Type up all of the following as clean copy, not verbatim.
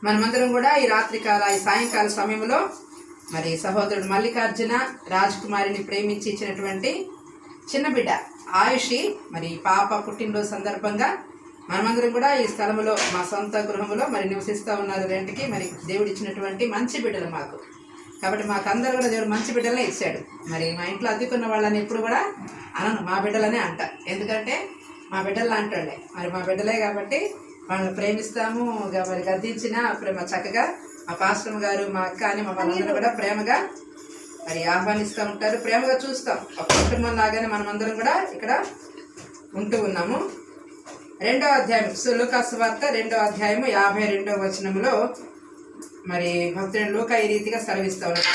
మనమందరం కూడా ఈ సాయంకాల సమయంలో మరి సహోదరుడు మల్లికార్జున రాజ్ కుమారిని ప్రేమించి ఇచ్చినటువంటి చిన్న బిడ్డ ఆయుషి మరి పాప పుట్టినరోజు సందర్భంగా మనమందరం కూడా ఈ స్థలంలో మా సొంత గృహంలో మరి నివసిస్తూ ఉన్నారు రెంట్కి. మరి దేవుడు ఇచ్చినటువంటి మంచి బిడ్డలు మాకు, కాబట్టి మాకు అందరూ కూడా దేవుడు మంచి బిడ్డలనే ఇచ్చాడు. మరి మా ఇంట్లో అద్దెకున్న వాళ్ళని ఎప్పుడు కూడా అనను, మా బిడ్డలనే అంట. ఎందుకంటే మా బిడ్డలు అంటాడులే, మరి మా బిడ్డలే కాబట్టి వాళ్ళని ప్రేమిస్తాము. మరి గద్దించిన ప్రేమ చక్కగా మా పాస్టర్ గారు మా అక్క అని మమ్మల్ని కూడా ప్రేమగా మరి ఆహ్వానిస్తూ ఉంటారు, ప్రేమగా చూస్తాం. ఒక కుటుంబం లాగానే మనమందరం కూడా ఇక్కడ ఉంటూ ఉన్నాము. 2వ అధ్యాయం లూకా సువార్త 2వ అధ్యాయము 52వ వచనంలో మరి భక్తుడు లూకా ఈ రీతిగా సెలవిస్తూ ఉన్నారు.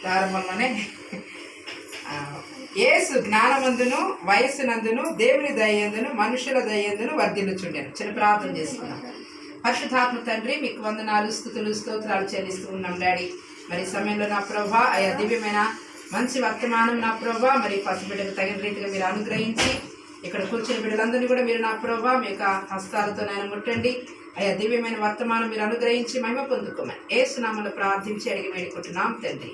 ప్రారంభంలోనే యేసు జ్ఞానమందును వయస్సునందును దేవుని దయందును మనుషుల దయందును వర్ధిల్లుచుండాను. చిన్న ప్రార్థన చేసుకున్నాం. పరిశుద్ధాత్మ తండ్రి, మీకు వందనాలు, స్తుతులు, స్తోత్రాలు చెల్లిస్తూ ఉన్నాం డాడీ. మరి సమయంలో నా ప్రభా ఆయా దివ్యమైన మంచి వర్తమానం నా ప్రభా మరి పసిబిడ్డకు తగిన రీతిగా మీరు అనుగ్రహించి ఇక్కడ కూర్చుని బిడ్డలందరినీ కూడా మీరు నా ప్రభా మీ యొక్క హస్తాలతో నేను ముట్టండి. ఆయా దివ్యమైన వర్తమానం మీరు అనుగ్రహించి మహిమ పొందుకోమని యేసు నామములో ప్రార్థించి అడిగి వేడుకుంటున్నాం తండ్రి.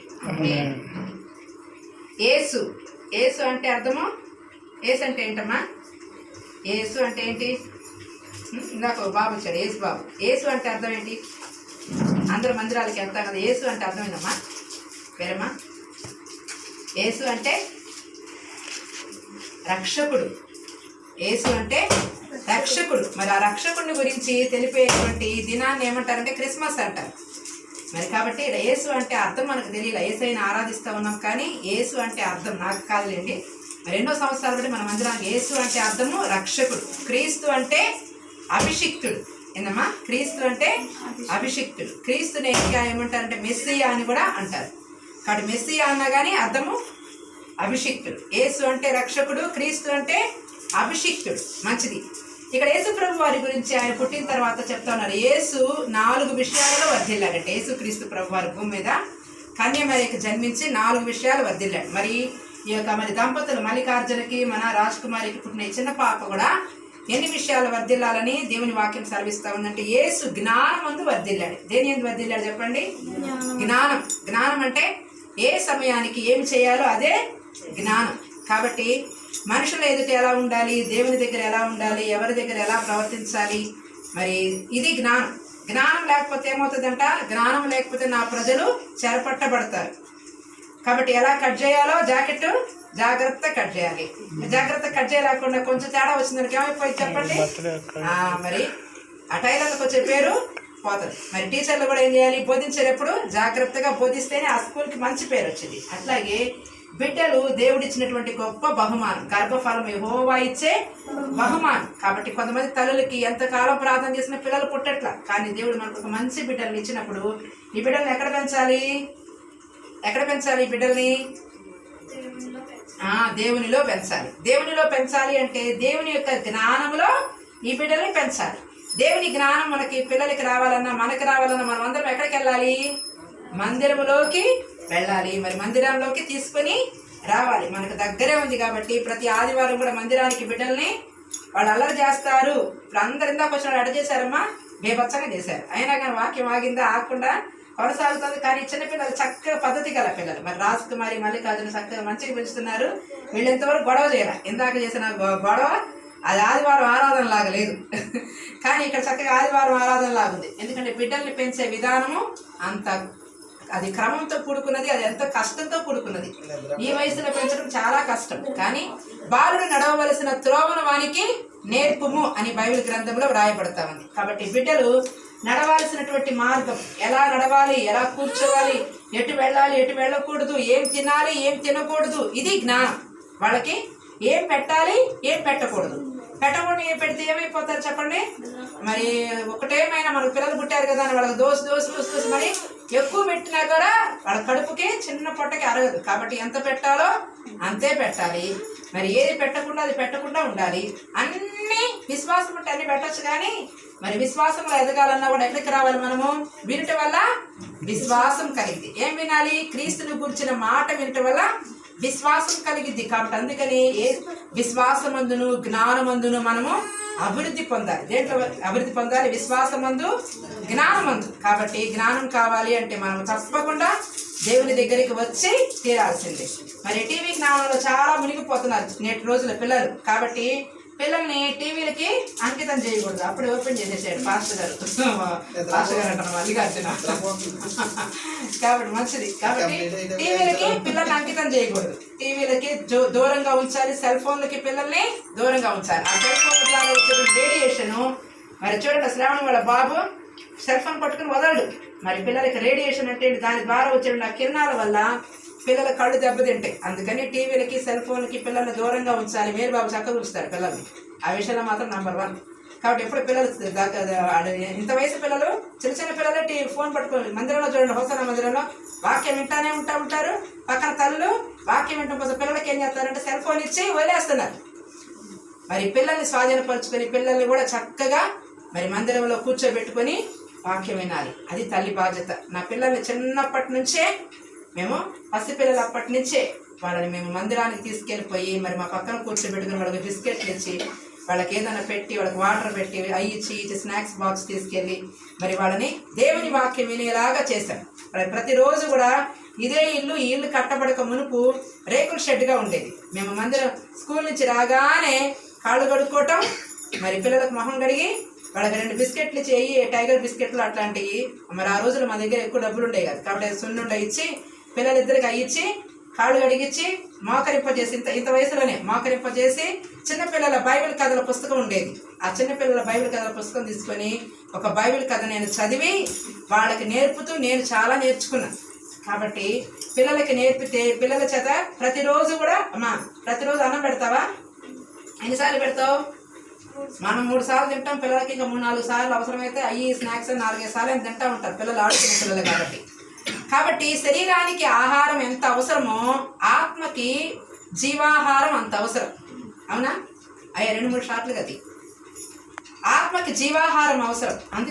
యేసు యేసు అంటే అర్థము, యేసు అంటే ఏంటమ్మా? యేసు అంటే ఏంటి? ఇందాక బాబు వచ్చాడు, యేసు బాబు. యేసు అంటే అర్థం ఏంటి? అందరూ మందిరాలకి వెళ్తాం కదా, యేసు అంటే అర్థమైందమ్మా పేరమ్మా? యేసు అంటే రక్షకుడు. యేసు అంటే రక్షకుడు. మరి ఆ రక్షకుడిని గురించి తెలిపేటువంటి దినాన్ని ఏమంటారంటే క్రిస్మస్ అంటారు. మరి కాబట్టి యేసు అంటే అర్థం మనకు తెలియదు. యేసైనా ఆరాధిస్తూ ఉన్నాం, కానీ యేసు అంటే అర్థం నాకు కాదులేండి. మరి ఎన్నో సంవత్సరాలు బట్టి మన మందిరానికి యేసు అంటే అర్థము రక్షకుడు. క్రీస్తు అంటే అభిషిక్తుడు. ఏందమ్మా? క్రీస్తు అంటే అభిషిక్తుడు. క్రీస్తుని ఇంకా ఏమంటారంటే మెస్సియా అని కూడా అంటారు. కాబట్టి మెస్సియా అన్నా కానీ అర్థము అభిషిక్తుడు. యేసు అంటే రక్షకుడు, క్రీస్తు అంటే అభిషిక్తుడు. మంచిది. ఇక్కడ యేసు ప్రభు వారి గురించి ఆయన పుట్టిన తర్వాత చెప్తా ఉన్నారు. యేసు 4 విషయాలలో వర్ధిల్లాడంటే. యేసు క్రీస్తు ప్రభు వారి భూమి మీద కన్యమరియకు జన్మించి 4 విషయాలు వర్ధిల్లాడు. మరి ఈ యొక్క మరి దంపతులు మల్లికార్జునకి మన రాజ్ కుమారికి పుట్టిన ఈ చిన్న పాప కూడా ఎన్ని విషయాలు వర్ధిల్లాలని దేవుని వాక్యం సెలవిస్తూ ఉందంటే యేసు జ్ఞానమందు వర్ధిల్లాడు. దేని ఎందు వర్ధిల్లాడు చెప్పండి? జ్ఞానం. జ్ఞానం అంటే ఏ సమయానికి ఏమి చేయాలో అదే జ్ఞానం. కాబట్టి మనుషుల ఎదుట ఎలా ఉండాలి, దేవుని దగ్గర ఎలా ఉండాలి, ఎవరి దగ్గర ఎలా ప్రవర్తించాలి, మరి ఇది జ్ఞానం. జ్ఞానం లేకపోతే ఏమవుతుందంట? జ్ఞానం లేకపోతే నా ప్రజలు చెరపట్టబడతారు. కాబట్టి ఎలా కట్ చేయాలో జాకెట్ జాగ్రత్త కట్ చేయాలి. జాగ్రత్త కట్ చేయలేకుండా కొంచెం తేడా వచ్చిందానికి ఏమైపోయింది చెప్పండి? మరి ఆ టైలర్లకు వచ్చే పేరు పోతుంది. మరి టీచర్లు కూడా ఏం చేయాలి? బోధించేటప్పుడు జాగ్రత్తగా బోధిస్తేనే ఆ స్కూల్కి మంచి పేరు వచ్చింది. అట్లాగే బిడ్డలు దేవుడిచ్చినటువంటి గొప్ప బహుమానం. గర్భఫలం యెహోవా ఇచ్చే బహుమానం. కాబట్టి కొంతమంది తల్లులకి ఎంతకాలం ప్రార్థన చేసిన పిల్లలు పుట్టట్లా, కానీ దేవుడు మనకు ఒక మంచి బిడ్డల్ని ఇచ్చినప్పుడు ఈ బిడ్డల్ని ఎక్కడ పెంచాలి? ఎక్కడ పెంచాలి ఈ బిడ్డల్ని? దేవునిలో పెంచాలి. దేవునిలో పెంచాలి అంటే దేవుని యొక్క జ్ఞానంలో ఈ బిడ్డల్ని పెంచాలి. దేవుని జ్ఞానం మనకి పిల్లలకి రావాలన్నా మనకి రావాలన్నా మనం అందరం ఎక్కడికి వెళ్ళాలి? మందిరంలోకి వెళ్ళాలి. మరి మందిరంలోకి తీసుకుని రావాలి. మనకు దగ్గరే ఉంది కాబట్టి ప్రతి ఆదివారం కూడా మందిరానికి బిడ్డల్ని వాళ్ళు అల్లరి చేస్తారు. ఇప్పుడు అందరు ఇందాక వచ్చిన అడ్డ చేశారమ్మా, బేబచ్చంగా చేశారు. అయినా కానీ వాక్యం ఆగిందా? ఆగకుండా కొనసాగుతుంది. కానీ చిన్నపిల్లలు చక్కగా పద్ధతి గల పిల్లలు. మరి రాజ్ కుమారి మల్లికార్జున చక్కగా మంచిగా పెంచుతున్నారు. వీళ్ళు ఎంతవరకు గొడవ చేయాలి. ఇందాక చేసిన గొడవ అది ఆదివారం ఆరాధన లాగా లేదు, కానీ ఇక్కడ చక్కగా ఆదివారం ఆరాధన లాగా ఉంది. ఎందుకంటే బిడ్డల్ని పెంచే విధానము అంత అది క్రమంతో కూడుకున్నది, అది ఎంతో కష్టంతో కూడుకున్నది. ఈ వయసులో పెంచడం చాలా కష్టం. కానీ బాలుడు నడవవలసిన త్రోవను వానికి నేర్పుము అని బైబిల్ గ్రంథంలో వ్రాయబడతా ఉంది. కాబట్టి బిడ్డలు నడవాల్సినటువంటి మార్గం, ఎలా నడవాలి, ఎలా కూర్చోవాలి, ఎటు వెళ్ళాలి, ఎటు వెళ్ళకూడదు, ఏం తినాలి, ఏం తినకూడదు, ఇది జ్ఞానం. వాళ్ళకి ఏం పెట్టాలి, ఏం పెట్టకూడదు. పెట్టకుండా ఏం పెడితే ఏమైపోతారు చెప్పండి? మరి ఒకటేమైనా మనకు పిల్లలు పుట్టారు కదా అని వాళ్ళకి దోసి మరి ఎక్కువ పెట్టినా కూడా వాళ్ళ కడుపుకి చిన్న పొట్టకి అరగదు. కాబట్టి ఎంత పెట్టాలో అంతే పెట్టాలి. మరి ఏది పెట్టకుండా అది పెట్టకుండా ఉండాలి. అన్నీ విశ్వాసం ఉంటే అన్ని పెట్టచ్చు. కానీ మరి విశ్వాసంలో ఎదగాలన్నా కూడా ఎక్కడికి రావాలి? మనము వినటం వల్ల విశ్వాసం కలిగింది. ఏం వినాలి? క్రీస్తుని గురించిన మాట వినటం వల్ల విశ్వాసం కలిగిద్ది. కాబట్టి అందుకని విశ్వాసమందును జ్ఞానమందును మనము అభివృద్ధి పొందాలి. దేంట్లో అభివృద్ధి పొందాలి? విశ్వాసమందు జ్ఞానమందు. కాబట్టి జ్ఞానం కావాలి అంటే మనం తప్పకుండా దేవుని దగ్గరికి వచ్చి తీరాల్సిందే. మరి టీవీ జ్ఞానంలో చాలా మునిగిపోతున్నారు నేటి రోజుల పిల్లలు. కాబట్టి పిల్లల్ని టీవీలకి అంకితం చేయకూడదు. అప్పుడు ఓపెన్ చేసేసాడు పాస్టర్ గారు అంటారు మల్లికార్జున. కాబట్టి మంచిది. కాబట్టి టీవీలకి పిల్లల్ని అంకితం చేయకూడదు. టీవీలకి దూరంగా ఉంచాలి. సెల్ ఫోన్లకి పిల్లల్ని దూరంగా ఉంచాలి. ఆ సెల్ ఫోన్ ద్వారా వచ్చే రేడియేషన్ మరి చూడండి, శ్రావణి వాళ్ళ బాబు సెల్ ఫోన్ పట్టుకుని వదలడు. మరి పిల్లలకి రేడియేషన్ అంటే దాని ద్వారా వచ్చే ఆ కిరణాల వల్ల పిల్లల కళ్ళు దెబ్బతింటాయి. అందుకని టీవీలకి సెల్ ఫోన్లకి పిల్లల్ని దూరంగా ఉంచాలి. మేరు బాబు చక్కగా ఉంచుతారు పిల్లల్ని. ఆ విషయంలో మాత్రం నంబర్ 1. కాబట్టి ఎప్పుడు పిల్లలు ఇంత వయసు పిల్లలు చిన్న చిన్న పిల్లలు ఫోన్ పట్టుకోవాలి. మందిరంలో చూడండి, హోసన మందిరంలో వాక్యం వింటానే ఉంటారు. పక్కన తల్లులు వాక్యం వింటాం కోసం పిల్లలకి ఏం చేస్తారంటే సెల్ ఫోన్ ఇచ్చి వదిలేస్తున్నారు. మరి పిల్లల్ని స్వాధీనపరుచుకొని పిల్లల్ని కూడా చక్కగా మరి మందిరంలో కూర్చోబెట్టుకొని వాక్యం వినాలి. అది తల్లి బాధ్యత. నా పిల్లల్ని చిన్నప్పటి నుంచే మేము పసిపిల్లలు అప్పటి నుంచే వాళ్ళని మేము మందిరానికి తీసుకెళ్ళిపోయి మరి మా పక్కన కూర్చోబెట్టుకుని వాళ్ళకి బిస్కెట్లు ఇచ్చి వాళ్ళకి ఏదైనా పెట్టి వాళ్ళకి వాటర్ పెట్టి అవి ఇచ్చి స్నాక్స్ బాక్స్ తీసుకెళ్ళి మరి వాళ్ళని దేవుని వాక్యం వినేలాగా చేశాం. ప్రతిరోజు కూడా ఇదే ఇల్లు ఈ ఇల్లు కట్టబడక మునుపు రేకుల షెడ్గా ఉండేది. మేము మందిరం స్కూల్ నుంచి రాగానే కాళ్ళు కడుక్కోవటం, మరి పిల్లలకు మొహం కడిగి వాళ్ళకి 2 బిస్కెట్లు ఇచ్చి టైగర్ బిస్కెట్లు అట్లాంటివి. మరి ఆ రోజులు మా దగ్గర ఎక్కువ డబ్బులు ఉండేవి కదా. కాబట్టి సున్నుండ ఇచ్చి పిల్లలిద్దరికి అయ్యిచ్చి కాళ్ళు కడిగించి మోకరింపజేసి ఇంత వయసులోనే మోకరింపజేసి చిన్నపిల్లల బైబిల్ కథల పుస్తకం ఉండేది. ఆ చిన్నపిల్లల బైబిల్ కథల పుస్తకం తీసుకొని ఒక బైబిల్ కథ నేను చదివి వాళ్ళకి నేర్పుతూ నేను చాలా నేర్చుకున్నాను. కాబట్టి పిల్లలకి నేర్పితే పిల్లల చేత ప్రతిరోజు కూడా అమ్మా ప్రతిరోజు అన్నం పెడతావా? ఎన్నిసార్లు పెడతావు? మనం 3 సార్లు తింటాం. పిల్లలకి ఇంకా 3-4 సార్లు అవసరమైతే అయ్యి స్నాక్స్ 4-5 సార్లు తింటా ఉంటారు పిల్లలు, ఆడుకునే పిల్లలు. కాబట్టి శరీరానికి ఆహారం ఎంత అవసరమో ఆత్మకి జీవాహారం అంత అవసరం. అవునా? అయ్యా 2-3 షాట్లు గది. ఆత్మకి జీవాహారం అవసరం. అందుకే